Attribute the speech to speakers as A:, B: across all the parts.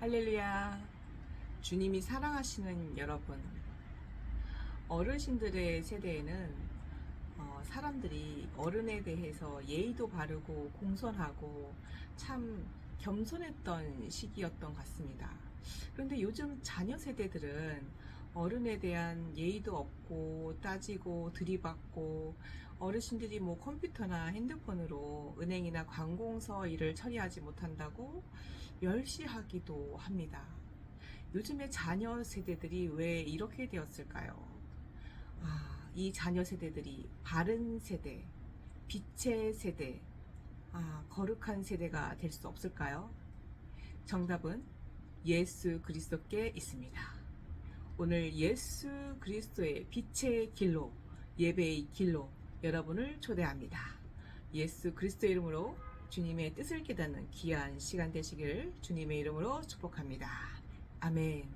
A: 할렐루야. 주님이 사랑하시는 여러분, 어르신들의 세대에는 사람들이 어른에 대해서 예의도 바르고 공손하고 참 겸손했던 시기였던 것 같습니다. 그런데 요즘 자녀 세대들은 어른에 대한 예의도 없고 따지고 들이받고, 어르신들이 뭐 컴퓨터나 핸드폰으로 은행이나 관공서 일을 처리하지 못한다고 멸시하기도 합니다. 요즘의 자녀 세대들이 왜 이렇게 되었을까요? 이 자녀 세대들이 바른 세대, 빛의 세대, 거룩한 세대가 될 수 없을까요? 정답은 예수 그리스도께 있습니다. 오늘 예수 그리스도의 빛의 길로, 예배의 길로 여러분을 초대합니다. 예수 그리스도의 이름으로 주님의 뜻을 깨닫는 귀한 시간 되시기를 주님의 이름으로 축복합니다. 아멘.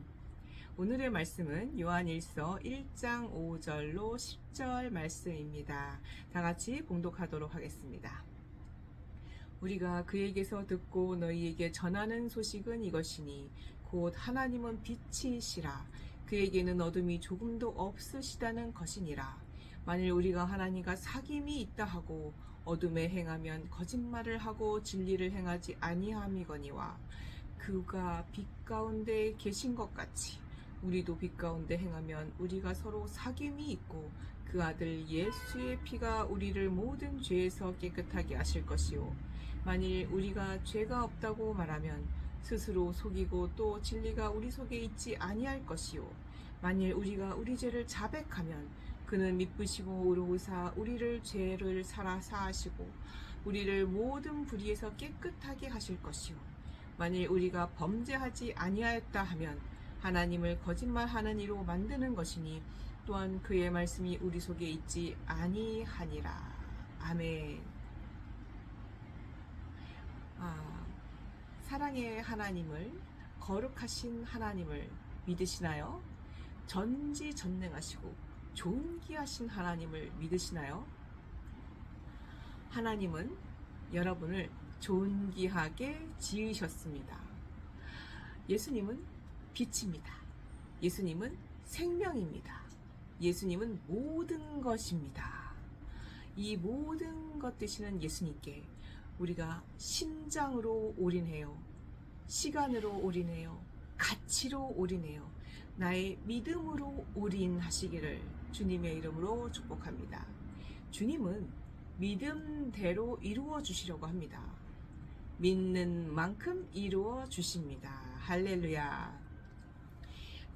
A: 오늘의 말씀은 요한일서 1장 5절로 10절 말씀입니다. 다 같이 봉독하도록 하겠습니다. 우리가 그에게서 듣고 너희에게 전하는 소식은 이것이니 곧 하나님은 빛이시라. 그에게는 어둠이 조금도 없으시다는 것이니라. 만일 우리가 하나님과 사귐이 있다 하고 어둠에 행하면 거짓말을 하고 진리를 행하지 아니함이거니와 그가 빛 가운데 계신 것 같이 우리도 빛 가운데 행하면 우리가 서로 사귐이 있고 그 아들 예수의 피가 우리를 모든 죄에서 깨끗하게 하실 것이요 만일 우리가 죄가 없다고 말하면 스스로 속이고 또 진리가 우리 속에 있지 아니할 것이요 만일 우리가 우리 죄를 자백하면 그는 미쁘시고 의로우사 우리를 죄를 사하시고 우리를 모든 불의에서 깨끗하게 하실 것이요 만일 우리가 범죄하지 아니하였다 하면 하나님을 거짓말하는 이로 만드는 것이니 또한 그의 말씀이 우리 속에 있지 아니하니라. 아멘. 사랑의 하나님을, 거룩하신 하나님을 믿으시나요? 전지전능하시고 존귀하신 하나님을 믿으시나요? 하나님은 여러분을 존귀하게 지으셨습니다. 예수님은 빛입니다. 예수님은 생명입니다. 예수님은 모든 것입니다. 이 모든 것 되시는 예수님께 우리가 심장으로 올인해요. 시간으로 올인해요. 가치로 올인해요. 나의 믿음으로 올인하시기를 주님의 이름으로 축복합니다. 주님은 믿음대로 이루어 주시려고 합니다. 믿는 만큼 이루어 주십니다. 할렐루야.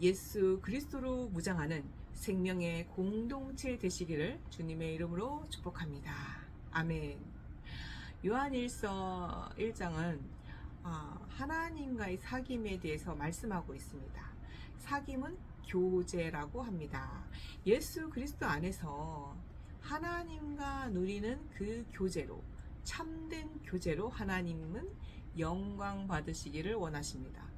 A: 예수 그리스도로 무장하는 생명의 공동체 되시기를 주님의 이름으로 축복합니다. 아멘. 요한일서 1장은 하나님과의 사귐에 대해서 말씀하고 있습니다. 사귐은 교제라고 합니다. 예수 그리스도 안에서 하나님과 누리는 그 교제로, 참된 교제로 하나님은 영광 받으시기를 원하십니다.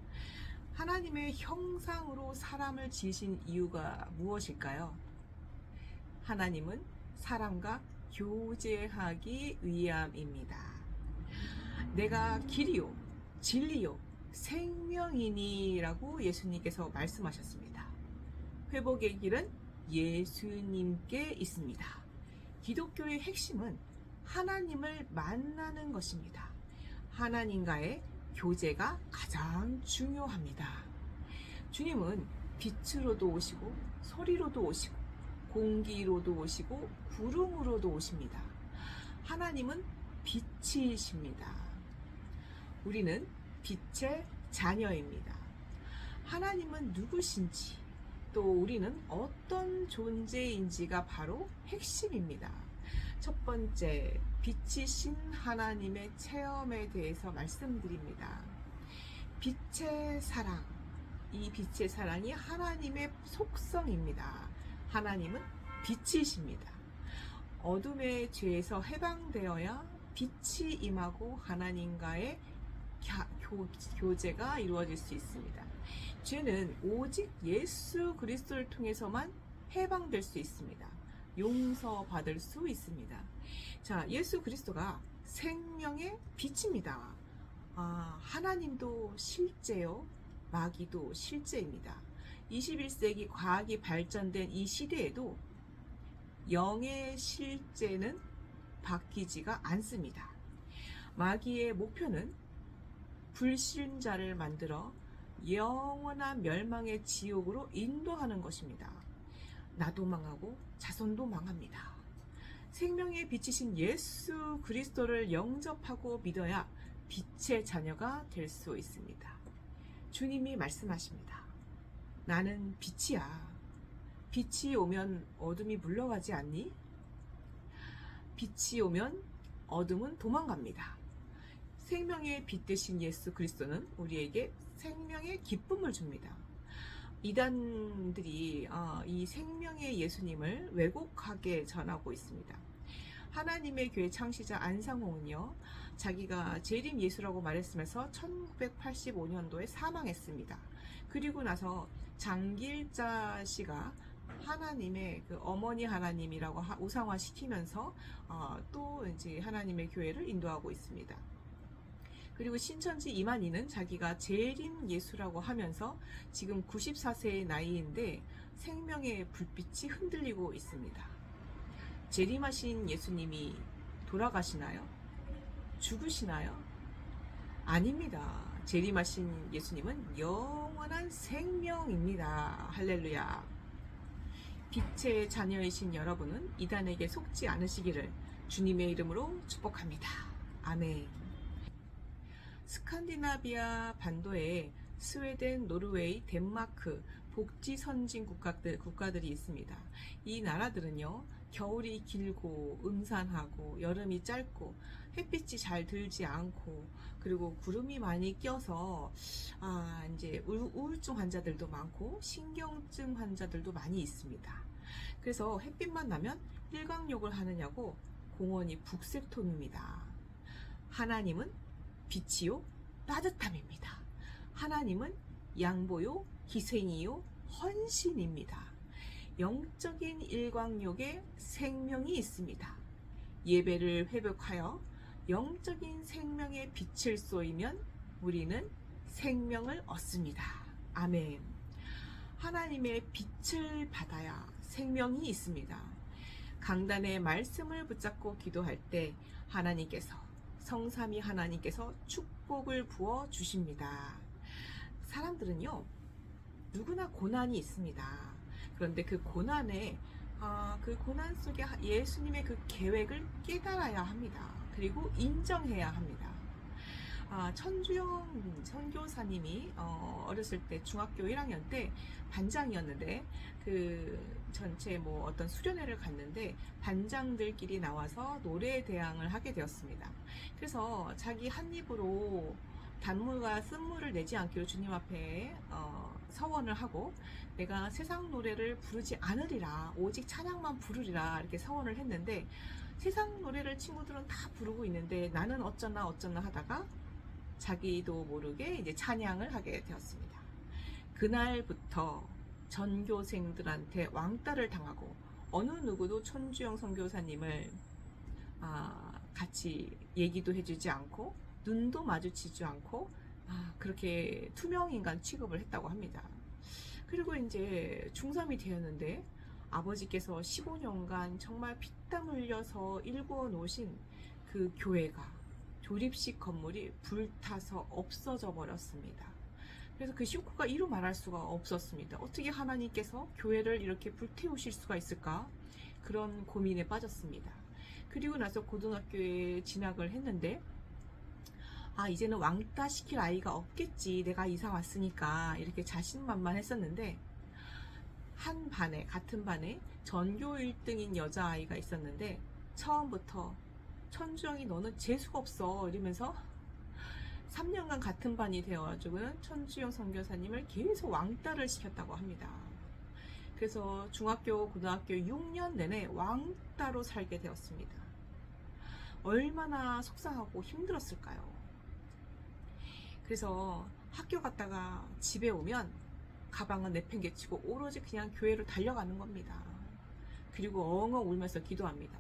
A: 하나님의 형상으로 사람을 지으신 이유가 무엇일까요? 하나님은 사람과 교제하기 위함입니다. 내가 길이요, 진리요, 생명이니라고 예수님께서 말씀하셨습니다. 회복의 길은 예수님께 있습니다. 기독교의 핵심은 하나님을 만나는 것입니다. 하나님과의 교제가 가장 중요합니다. 주님은 빛으로도 오시고 소리로도 오시고 공기로도 오시고 구름으로도 오십니다. 하나님은 빛이십니다. 우리는 빛의 자녀입니다. 하나님은 누구신지 또 우리는 어떤 존재인지가 바로 핵심입니다. 첫 번째, 빛이신 하나님의 체험에 대해서 말씀드립니다. 빛의 사랑, 이 빛의 사랑이 하나님의 속성입니다. 하나님은 빛이십니다. 어둠의 죄에서 해방되어야 빛이 임하고 하나님과의 교제가 이루어질 수 있습니다. 죄는 오직 예수 그리스도를 통해서만 해방될 수 있습니다. 용서받을 수 있습니다. 자, 예수 그리스도가 생명의 빛입니다. 하나님도 실제요 마귀도 실제입니다. 21세기 과학이 발전된 이 시대에도 영의 실제는 바뀌지가 않습니다. 마귀의 목표는 불신자를 만들어 영원한 멸망의 지옥으로 인도하는 것입니다. 나도 망하고 자손도 망합니다. 생명의 빛이신 예수 그리스도를 영접하고 믿어야 빛의 자녀가 될 수 있습니다. 주님이 말씀하십니다. 나는 빛이야. 빛이 오면 어둠이 물러가지 않니? 빛이 오면 어둠은 도망갑니다. 생명의 빛 되신 예수 그리스도는 우리에게 생명의 기쁨을 줍니다. 이단들이 이 생명의 예수님을 왜곡하게 전하고 있습니다. 하나님의 교회 창시자 안상홍은요, 자기가 재림 예수라고 말했으면서 1985년도에 사망했습니다. 그리고 나서 장길자 씨가 하나님의 그 어머니 하나님이라고 우상화 시키면서 또 이제 하나님의 교회를 인도하고 있습니다. 그리고 신천지 이만희는 자기가 재림 예수라고 하면서 지금 94세의 나이인데 생명의 불빛이 흔들리고 있습니다. 재림하신 예수님이 돌아가시나요? 죽으시나요? 아닙니다. 재림하신 예수님은 영원한 생명입니다. 할렐루야. 빛의 자녀이신 여러분은 이단에게 속지 않으시기를 주님의 이름으로 축복합니다. 아멘. 스칸디나비아 반도에 스웨덴, 노르웨이, 덴마크, 복지 선진 국가들이 있습니다. 이 나라들은요, 겨울이 길고 음산하고 여름이 짧고 햇빛이 잘 들지 않고 그리고 구름이 많이 껴서 이제 우울증 환자들도 많고 신경증 환자들도 많이 있습니다. 그래서 햇빛만 나면 일광욕을 하느냐고 공원이 북색 톤입니다. 하나님은 빛이요 따뜻함입니다. 하나님은 양보요 희생이요 헌신입니다. 영적인 일광욕에 생명이 있습니다. 예배를 회복하여 영적인 생명의 빛을 쏘이면 우리는 생명을 얻습니다. 아멘. 하나님의 빛을 받아야 생명이 있습니다. 강단의 말씀을 붙잡고 기도할 때 하나님께서 성삼위 하나님께서 축복을 부어 주십니다. 사람들은요, 누구나 고난이 있습니다. 그런데 그 고난에 그 고난 속에 예수님의 그 계획을 깨달아야 합니다. 그리고 인정해야 합니다. 천주영 선교사님이 어렸을 때 중학교 1학년 때 반장이었는데 그 전체 어떤 수련회를 갔는데 반장들끼리 나와서 노래 대항을 하게 되었습니다. 그래서 자기 한 입으로 단물과 쓴물을 내지 않기로 주님 앞에 서원을 하고 내가 세상 노래를 부르지 않으리라 오직 찬양만 부르리라 이렇게 서원을 했는데 세상 노래를 친구들은 다 부르고 있는데 나는 어쩌나 하다가 자기도 모르게 이제 찬양을 하게 되었습니다. 그날부터 전교생들한테 왕따를 당하고 어느 누구도 천주영 선교사님을 같이 얘기도 해주지 않고 눈도 마주치지 않고 그렇게 투명인간 취급을 했다고 합니다. 그리고 이제 중3이 되었는데 아버지께서 15년간 정말 피땀 흘려서 일구어 놓으신 그 교회가 조립식 건물이 불타서 없어져 버렸습니다. 그래서 그 쇼크가 이루 말할 수가 없었습니다. 어떻게 하나님께서 교회를 이렇게 불태우실 수가 있을까? 그런 고민에 빠졌습니다. 그리고 나서 고등학교에 진학을 했는데 이제는 왕따 시킬 아이가 없겠지. 내가 이사 왔으니까 이렇게 자신만만했었는데 같은 반에 전교 1등인 여자아이가 있었는데 처음부터 천주영이 너는 재수가 없어 이러면서 3년간 같은 반이 되어가지고는 천주영 선교사님을 계속 왕따를 시켰다고 합니다. 그래서 중학교, 고등학교 6년 내내 왕따로 살게 되었습니다. 얼마나 속상하고 힘들었을까요? 그래서 학교 갔다가 집에 오면 가방은 내팽개치고 오로지 그냥 교회로 달려가는 겁니다. 그리고 엉엉 울면서 기도합니다.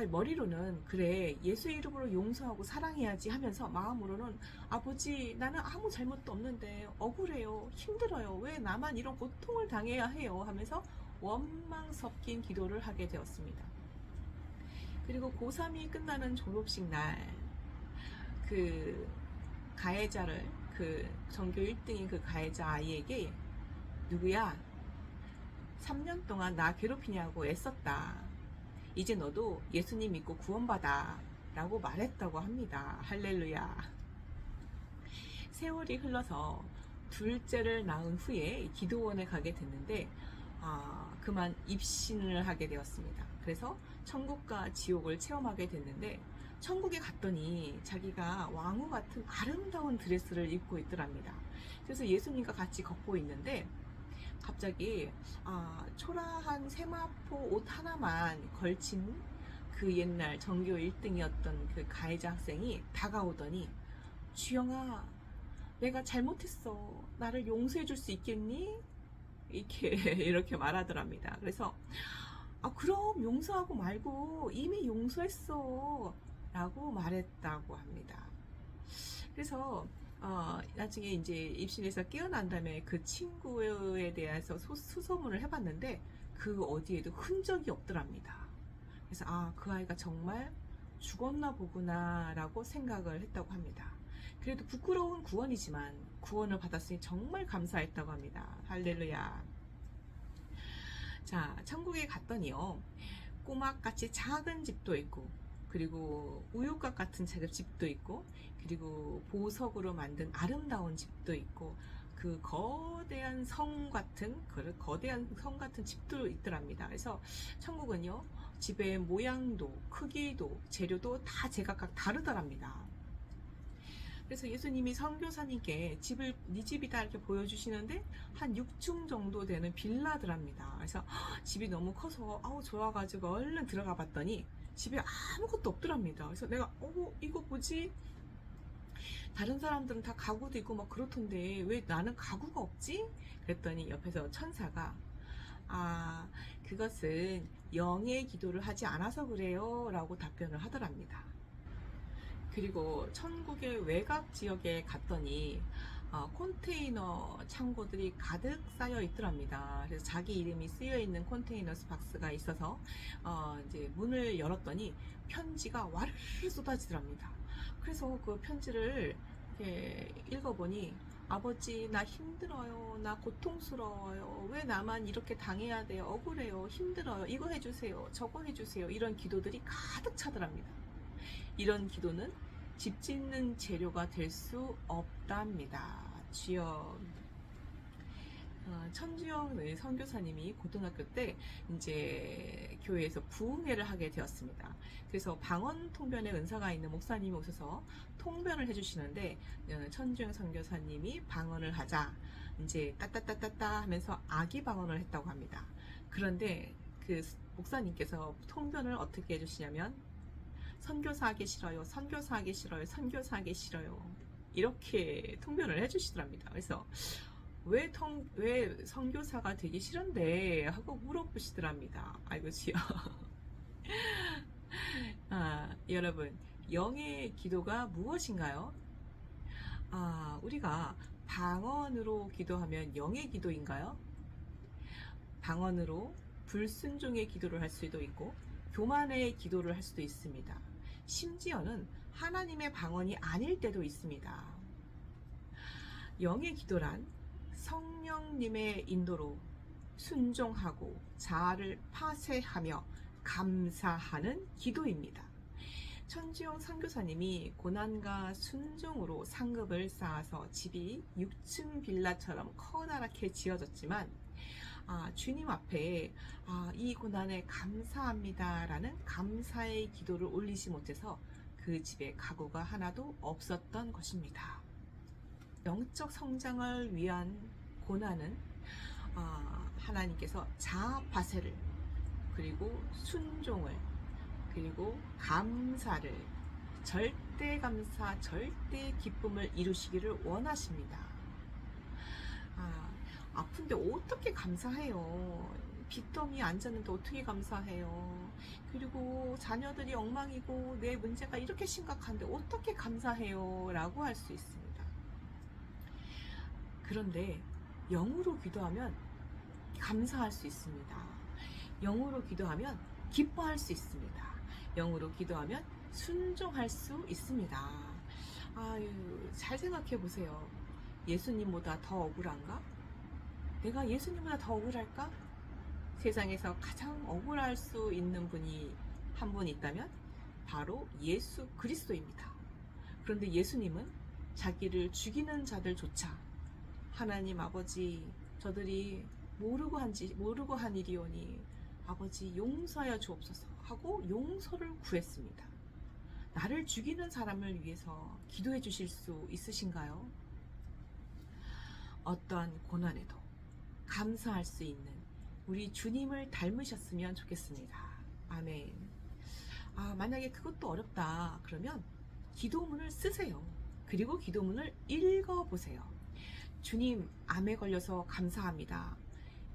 A: 머리로는 그래 예수 이름으로 용서하고 사랑해야지 하면서 마음으로는 아버지 나는 아무 잘못도 없는데 억울해요 힘들어요 왜 나만 이런 고통을 당해야 해요 하면서 원망 섞인 기도를 하게 되었습니다. 그리고 고3이 끝나는 졸업식 날 그 가해자를 그 전교 1등인 그 가해자 아이에게 누구야 3년 동안 나 괴롭히냐고 애썼다. 이제 너도 예수님 믿고 구원받아 라고 말했다고 합니다. 할렐루야. 세월이 흘러서 둘째를 낳은 후에 기도원에 가게 됐는데 그만 입신을 하게 되었습니다. 그래서 천국과 지옥을 체험하게 됐는데 천국에 갔더니 자기가 왕후 같은 아름다운 드레스를 입고 있더랍니다. 그래서 예수님과 같이 걷고 있는데 갑자기 초라한 세마포 옷 하나만 걸친 그 옛날 전교 1등이었던 그 가해자 학생이 다가오더니 주영아 내가 잘못했어 나를 용서해 줄 수 있겠니? 이렇게 말하더랍니다. 그래서 그럼 용서하고 말고 이미 용서했어 라고 말했다고 합니다. 그래서 나중에 이제 입신에서 깨어난 다음에 그 친구에 대해서 수소문을 해봤는데 그 어디에도 흔적이 없더랍니다. 그래서 그 아이가 정말 죽었나 보구나 라고 생각을 했다고 합니다. 그래도 부끄러운 구원이지만 구원을 받았으니 정말 감사했다고 합니다. 할렐루야. 자, 천국에 갔더니요 꼬막같이 작은 집도 있고 그리고 우유곽 같은 집도 있고 그리고 보석으로 만든 아름다운 집도 있고 그 거대한 성 같은 집도 있더랍니다. 그래서 천국은요 집의 모양도 크기도 재료도 다 제각각 다르더랍니다. 그래서 예수님이 선교사님께 네 집이다 이렇게 보여주시는데 한 6층 정도 되는 빌라더랍니다. 그래서 집이 너무 커서 좋아가지고 얼른 들어가 봤더니 집에 아무것도 없더랍니다. 그래서 내가 이거 뭐지? 다른 사람들은 다 가구도 있고 막 그렇던데 왜 나는 가구가 없지? 그랬더니 옆에서 천사가 그것은 영의 기도를 하지 않아서 그래요 라고 답변을 하더랍니다. 그리고 천국의 외곽 지역에 갔더니 컨테이너 창고들이 가득 쌓여 있더랍니다. 그래서 자기 이름이 쓰여 있는 컨테이너 박스가 있어서 이제 문을 열었더니 편지가 와르르 쏟아지더랍니다. 그래서 그 편지를 이렇게 읽어보니 아버지 나 힘들어요 나 고통스러워요 왜 나만 이렇게 당해야 돼요 억울해요 힘들어요 이거 해주세요 저거 해주세요 이런 기도들이 가득 차더랍니다. 이런 기도는 집 짓는 재료가 될 수 없답니다. 주여. 천주영 선교사님이 고등학교 때 이제 교회에서 부흥회를 하게 되었습니다. 그래서 방언 통변의 은사가 있는 목사님이 오셔서 통변을 해주시는데 천주영 선교사님이 방언을 하자 이제 따따따따따 하면서 아기 방언을 했다고 합니다. 그런데 그 목사님께서 통변을 어떻게 해주시냐면 선교사 하기 싫어요. 선교사 하기 싫어요. 선교사 하기 싫어요. 이렇게 통변을 해주시더랍니다. 그래서 왜 선교사가 되기 싫은데 하고 물어보시더랍니다. 아이고 지요. 여러분 영의 기도가 무엇인가요? 우리가 방언으로 기도하면 영의 기도인가요? 방언으로 불순종의 기도를 할 수도 있고 교만의 기도를 할 수도 있습니다. 심지어는 하나님의 방언이 아닐 때도 있습니다. 영의 기도란 성령님의 인도로 순종하고 자아를 파쇄하며 감사하는 기도입니다. 천주영 선교사님이 고난과 순종으로 상급을 쌓아서 집이 6층 빌라처럼 커다랗게 지어졌지만 주님 앞에 이 고난에 감사합니다 라는 감사의 기도를 올리지 못해서 그 집에 가구가 하나도 없었던 것입니다. 영적 성장을 위한 고난은 하나님께서 자아파쇄를 그리고 순종을 그리고 감사를 절대 감사 절대 기쁨을 이루시기를 원하십니다. 아픈데 어떻게 감사해요? 빚더미에 앉았는데 어떻게 감사해요? 그리고 자녀들이 엉망이고 내 문제가 이렇게 심각한데 어떻게 감사해요? 라고 할 수 있습니다. 그런데 영으로 기도하면 감사할 수 있습니다. 영으로 기도하면 기뻐할 수 있습니다. 영으로 기도하면 순종할 수 있습니다. 아유, 잘 생각해 보세요. 예수님보다 더 억울한가? 내가 예수님보다 더 억울할까? 세상에서 가장 억울할 수 있는 분이 한 분 있다면 바로 예수 그리스도입니다. 그런데 예수님은 자기를 죽이는 자들조차 하나님 아버지, 저들이 모르고 한 일이오니 아버지 용서하여 주옵소서 하고 용서를 구했습니다. 나를 죽이는 사람을 위해서 기도해 주실 수 있으신가요? 어떠한 고난에도 감사할 수 있는 우리 주님을 닮으셨으면 좋겠습니다. 아멘. 만약에 그것도 어렵다 그러면 기도문을 쓰세요. 그리고 기도문을 읽어보세요. 주님, 암에 걸려서 감사합니다.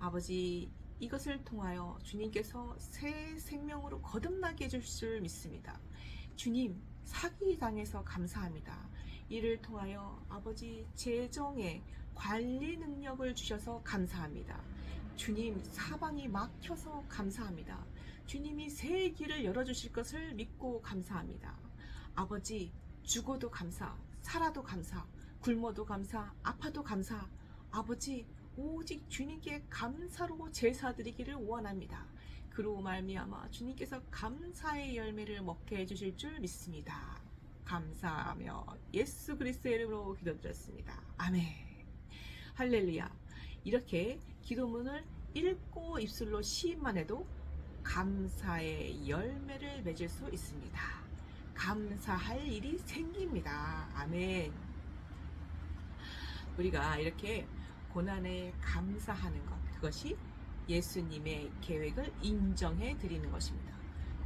A: 아버지, 이것을 통하여 주님께서 새 생명으로 거듭나게 해줄 줄 믿습니다. 주님, 사기당해서 감사합니다. 이를 통하여 아버지 재정의 관리 능력을 주셔서 감사합니다. 주님, 사방이 막혀서 감사합니다. 주님이 새 길을 열어주실 것을 믿고 감사합니다. 아버지, 죽어도 감사, 살아도 감사, 굶어도 감사, 아파도 감사. 아버지, 오직 주님께 감사로 제사드리기를 원합니다. 그로 말미암아 주님께서 감사의 열매를 먹게 해주실 줄 믿습니다. 감사하며 예수 그리스도의 이름으로 기도드렸습니다. 아멘. 할렐루야. 이렇게 기도문을 읽고 입술로 시인만 해도 감사의 열매를 맺을 수 있습니다. 감사할 일이 생깁니다. 아멘. 우리가 이렇게 고난에 감사하는 것, 그것이 예수님의 계획을 인정해 드리는 것입니다.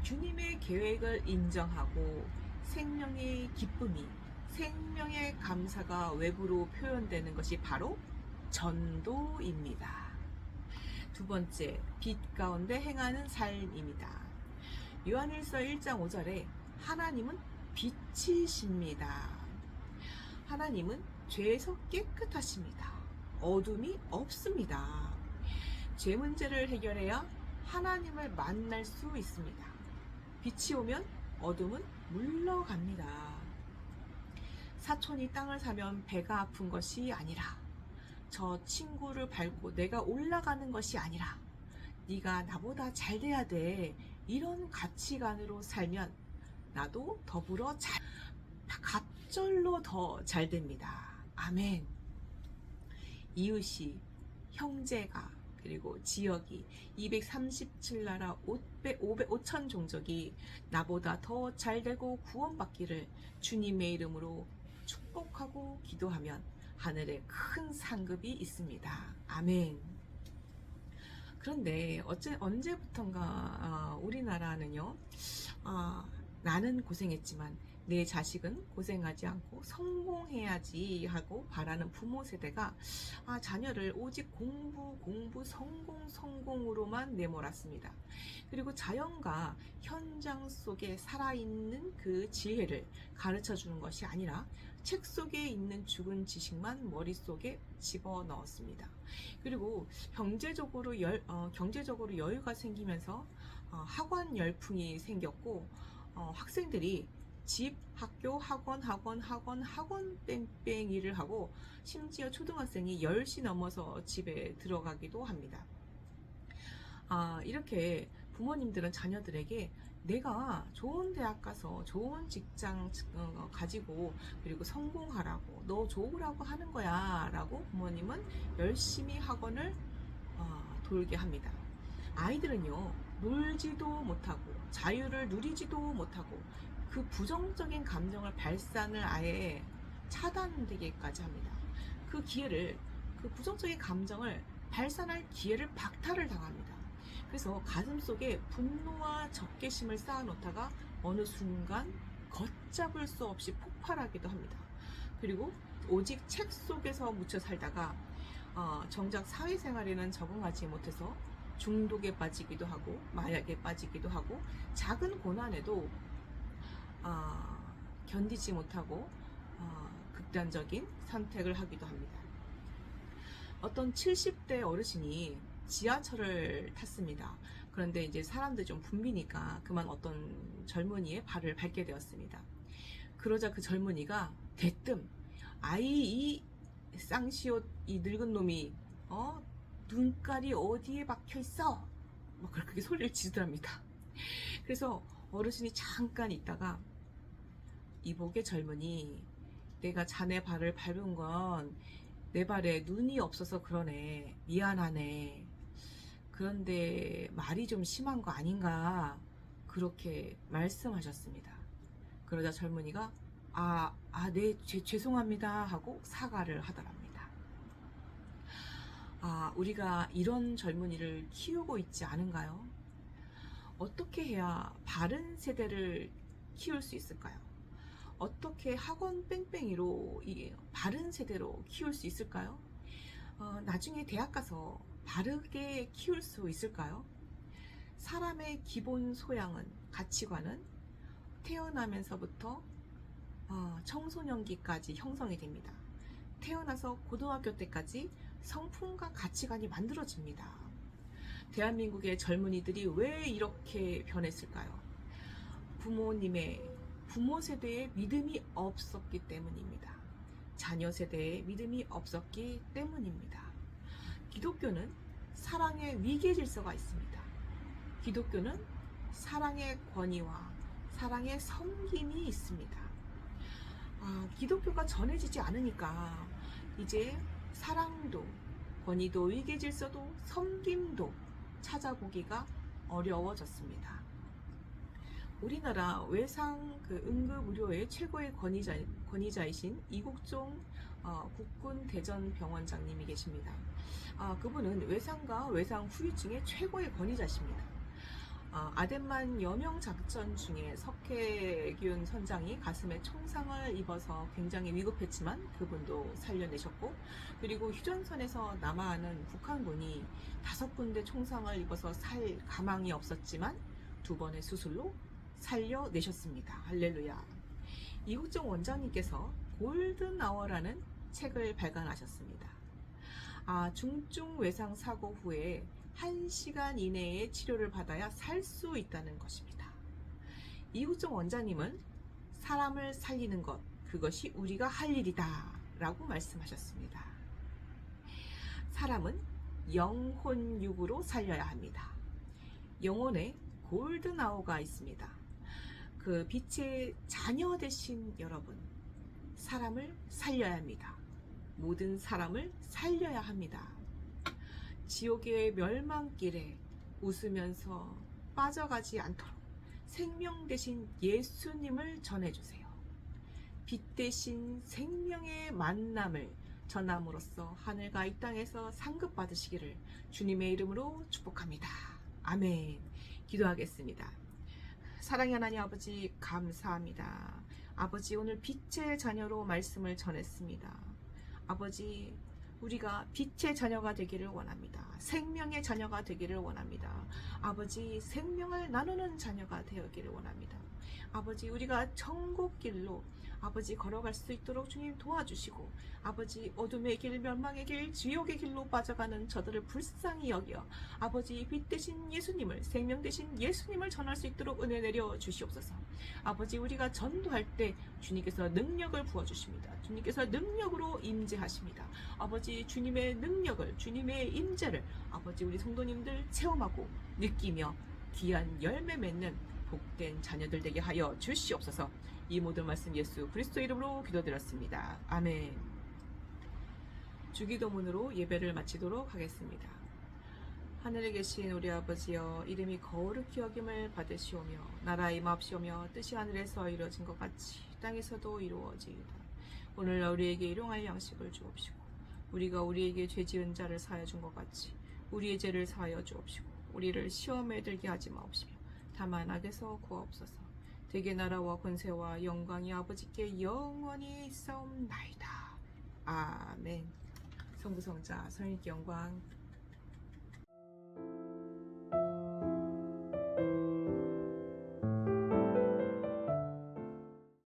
A: 주님의 계획을 인정하고 생명의 기쁨이, 생명의 감사가 외부로 표현되는 것이 바로 전도입니다. 두 번째, 빛 가운데 행하는 삶입니다. 요한일서 1장 5절에 하나님은 빛이십니다. 하나님은 죄에서 깨끗하십니다. 어둠이 없습니다. 죄 문제를 해결해야 하나님을 만날 수 있습니다. 빛이 오면 어둠은 물러갑니다. 사촌이 땅을 사면 배가 아픈 것이 아니라, 저 친구를 밟고 내가 올라가는 것이 아니라, 네가 나보다 잘 돼야 돼, 이런 가치관으로 살면 나도 더불어 갑절로 더 잘 됩니다. 아멘. 이웃이, 형제가, 그리고 지역이, 237나라 5천 종족이 나보다 더 잘되고 구원받기를 주님의 이름으로 축복하고 기도하면 하늘에 큰 상급이 있습니다. 아멘. 그런데 언제부턴가 우리나라는요, 나는 고생했지만 내 자식은 고생하지 않고 성공해야지 하고 바라는 부모 세대가 자녀를 오직 공부, 성공으로만 내몰았습니다. 그리고 자연과 현장 속에 살아있는 그 지혜를 가르쳐 주는 것이 아니라 책 속에 있는 죽은 지식만 머릿속에 집어넣었습니다. 그리고 경제적으로 여유가 생기면서 학원 열풍이 생겼고, 학생들이 집, 학교, 학원 뺑뺑이를 하고, 심지어 초등학생이 10시 넘어서 집에 들어가기도 합니다. 이렇게 부모님들은 자녀들에게 내가 좋은 대학 가서 좋은 직장 가지고 그리고 성공하라고, 너 좋으라고 하는 거야 라고 부모님은 열심히 학원을 돌게 합니다. 아이들은요, 놀지도 못하고 자유를 누리지도 못하고 그 부정적인 감정을 발산을 아예 차단되게까지 합니다. 그 부정적인 감정을 발산할 기회를 박탈을 당합니다. 그래서 가슴속에 분노와 적개심을 쌓아놓다가 어느 순간 걷잡을 수 없이 폭발하기도 합니다. 그리고 오직 책 속에서 묻혀 살다가 정작 사회생활에는 적응하지 못해서 중독에 빠지기도 하고 마약에 빠지기도 하고 작은 고난에도 견디지 못하고 극단적인 선택을 하기도 합니다. 어떤 70대 어르신이 지하철을 탔습니다. 그런데 이제 사람들이 좀 붐비니까 그만 어떤 젊은이의 발을 밟게 되었습니다. 그러자 그 젊은이가 대뜸 아이 이 쌍시옷 이 늙은 놈이 눈깔이 어디에 박혀 있어? 막 그렇게 소리를 지르더랍니다. 그래서 어르신이 잠깐 있다가 이복의 젊은이, 내가 자네 발을 밟은 건 내 발에 눈이 없어서 그러네. 미안하네. 그런데 말이 좀 심한 거 아닌가? 그렇게 말씀하셨습니다. 그러자 젊은이가 네, 죄송합니다 하고 사과를 하더랍니다. 우리가 이런 젊은이를 키우고 있지 않은가요? 어떻게 해야 바른 세대를 키울 수 있을까요? 어떻게 학원 뺑뺑이로 이 바른 세대로 키울 수 있을까요? 나중에 대학 가서 바르게 키울 수 있을까요? 사람의 기본 소양은, 가치관은 태어나면서부터 청소년기까지 형성이 됩니다. 태어나서 고등학교 때까지 성품과 가치관이 만들어집니다. 대한민국의 젊은이들이 왜 이렇게 변했을까요? 부모 세대에 믿음이 없었기 때문입니다. 자녀 세대에 믿음이 없었기 때문입니다. 기독교는 사랑의 위계 질서가 있습니다. 기독교는 사랑의 권위와 사랑의 섬김이 있습니다. 기독교가 전해지지 않으니까 이제 사랑도, 권위도, 위계 질서도, 섬김도 찾아보기가 어려워졌습니다. 우리나라 외상 응급의료의 최고의 권위자이신 이국종 국군 대전병원장님이 계십니다. 그분은 외상과 외상 후유증의 최고의 권위자십니다. 아덴만 여명 작전 중에 석혜균 선장이 가슴에 총상을 입어서 굉장히 위급했지만 그분도 살려내셨고, 그리고 휴전선에서 남아하는 북한군이 5군데 총상을 입어서 살 가망이 없었지만 2번의 수술로 살려내셨습니다. 할렐루야. 이국정 원장님께서 골든 아워라는 책을 발간하셨습니다. 중증 외상 사고 후에 1시간 이내에 치료를 받아야 살 수 있다는 것입니다. 이국정 원장님은 사람을 살리는 것, 그것이 우리가 할 일이다 라고 말씀하셨습니다. 사람은 영혼 육으로 살려야 합니다. 영혼에 골든 아워가 있습니다. 그 빛의 자녀 되신 여러분, 사람을 살려야 합니다. 모든 사람을 살려야 합니다. 지옥의 멸망길에 웃으면서 빠져가지 않도록 생명 되신 예수님을 전해주세요. 빛 대신 생명의 만남을 전함으로써 하늘과 이 땅에서 상급받으시기를 주님의 이름으로 축복합니다. 아멘. 기도하겠습니다. 사랑의 하나님 아버지, 감사합니다. 아버지, 오늘 빛의 자녀로 말씀을 전했습니다. 아버지, 우리가 빛의 자녀가 되기를 원합니다. 생명의 자녀가 되기를 원합니다. 아버지, 생명을 나누는 자녀가 되기를 원합니다. 아버지, 우리가 천국길로 아버지 걸어갈 수 있도록 주님 도와주시고, 아버지, 어둠의 길, 멸망의 길, 지옥의 길로 빠져가는 저들을 불쌍히 여겨 아버지, 빛 대신 예수님을, 생명 대신 예수님을 전할 수 있도록 은혜 내려 주시옵소서. 아버지, 우리가 전도할 때 주님께서 능력을 부어주십니다. 주님께서 능력으로 임재하십니다. 아버지, 주님의 능력을, 주님의 임재를 아버지, 우리 성도님들 체험하고 느끼며 귀한 열매 맺는 복된 자녀들 되게 하여 주시옵소서. 이 모든 말씀 예수 그리스도 이름으로 기도드렸습니다. 아멘. 주기도문으로 예배를 마치도록 하겠습니다. 하늘에 계신 우리 아버지여, 이름이 거룩히 여김을 받으시오며 나라의 임하옵시오며 뜻이 하늘에서 이루어진 것 같이 땅에서도 이루어지이다. 오늘 우리에게 일용할 양식을 주옵시고, 우리가 우리에게 죄 지은 자를 사하여 준 것 같이 우리의 죄를 사하여 주옵시고, 우리를 시험에 들게 하지 마옵시며 다만 악에서 구하옵소서. 대개 나라와 권세와 영광이 아버지께 영원히 있사옵나이다. 아멘. 성부 성자 성령께 영광.